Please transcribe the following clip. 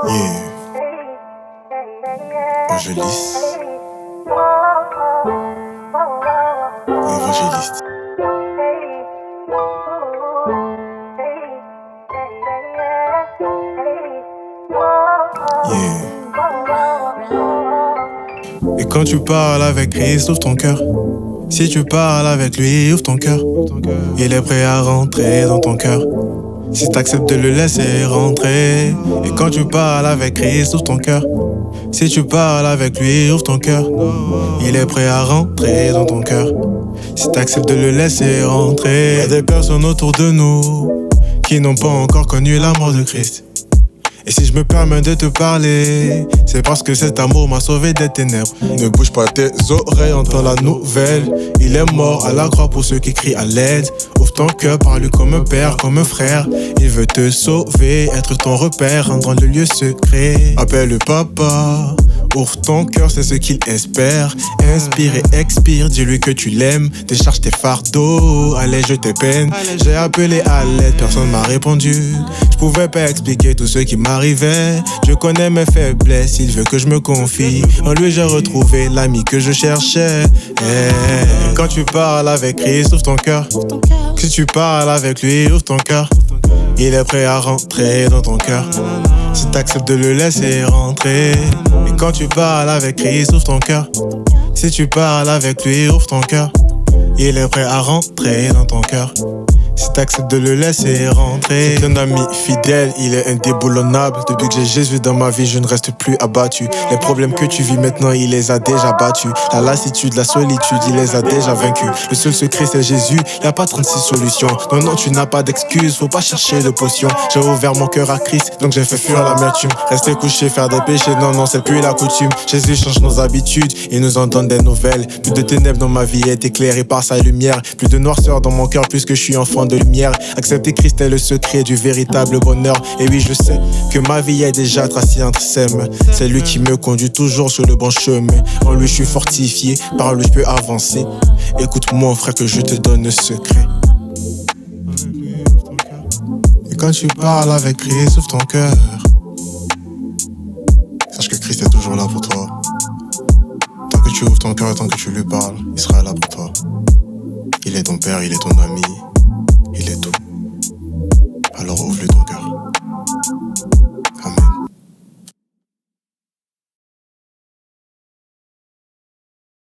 Yeah. Évangéliste. Évangéliste. Yeah. Et quand tu parles avec Christ, ouvre ton cœur. Si tu parles avec lui, ouvre ton cœur. Il est prêt à rentrer dans ton cœur. Si t'acceptes de le laisser rentrer. Et quand tu parles avec Christ, ouvre ton cœur. Si tu parles avec lui, ouvre ton cœur. Il est prêt à rentrer dans ton cœur. Si t'acceptes de le laisser rentrer. Il y a des personnes autour de nous qui n'ont pas encore connu l'amour de Christ. Et si je me permets de te parler, c'est parce que cet amour m'a sauvé des ténèbres. Ne bouge pas tes oreilles, entends la nouvelle. Il est mort à la croix pour ceux qui crient à l'aide. Ouvre ton cœur, parle-lui comme un père, comme un frère. Il veut te sauver, être ton repère, rendre le lieu secret. Appelle-le papa. Ouvre ton cœur, c'est ce qu'il espère. Inspire et expire, dis-lui que tu l'aimes. Décharge tes fardeaux, allège tes peines. J'ai appelé à l'aide, personne m'a répondu. Je pouvais pas expliquer tout ce qui m'arrivait. Je connais mes faiblesses, il veut que je me confie. En lui j'ai retrouvé l'ami que je cherchais. Quand tu parles avec Christ, ouvre ton cœur. Si tu parles avec lui, ouvre ton cœur. Il est prêt à rentrer dans ton cœur. Si t'acceptes de le laisser rentrer. Et quand tu parles avec Christ, ouvre ton cœur. Si tu parles avec lui, ouvre ton cœur. Il est prêt à rentrer dans ton cœur. Si t'acceptes de le laisser rentrer. C'est un ami fidèle, il est indéboulonnable. Depuis que j'ai Jésus dans ma vie, je ne reste plus abattu. Les problèmes que tu vis maintenant, il les a déjà battus. La lassitude, la solitude, il les a déjà vaincus. Le seul secret c'est Jésus, y a pas 36 solutions. Non, non, tu n'as pas d'excuses, faut pas chercher de potions. J'ai ouvert mon cœur à Christ, donc j'ai fait fuir l'amertume. Rester couché, faire des péchés, non, non, c'est plus la coutume. Jésus change nos habitudes, il nous en donne des nouvelles. Plus de ténèbres dans ma vie est éclairée par sa lumière. Plus de noirceur dans mon cœur puisque je suis enfant de lumière. Accepter Christ est le secret du véritable bonheur. Et oui, je sais que ma vie est déjà tracée entre ses mains. C'est lui qui me conduit toujours sur le bon chemin. En lui je suis fortifié, par lui je peux avancer. Écoute mon frère que je te donne le secret. Et quand tu parles avec Christ, ouvre ton cœur. Sache que Christ est toujours là pour toi. Tant que tu ouvres ton cœur et tant que tu lui parles, il sera là pour toi. Il est ton père, il est ton ami. Il est tout.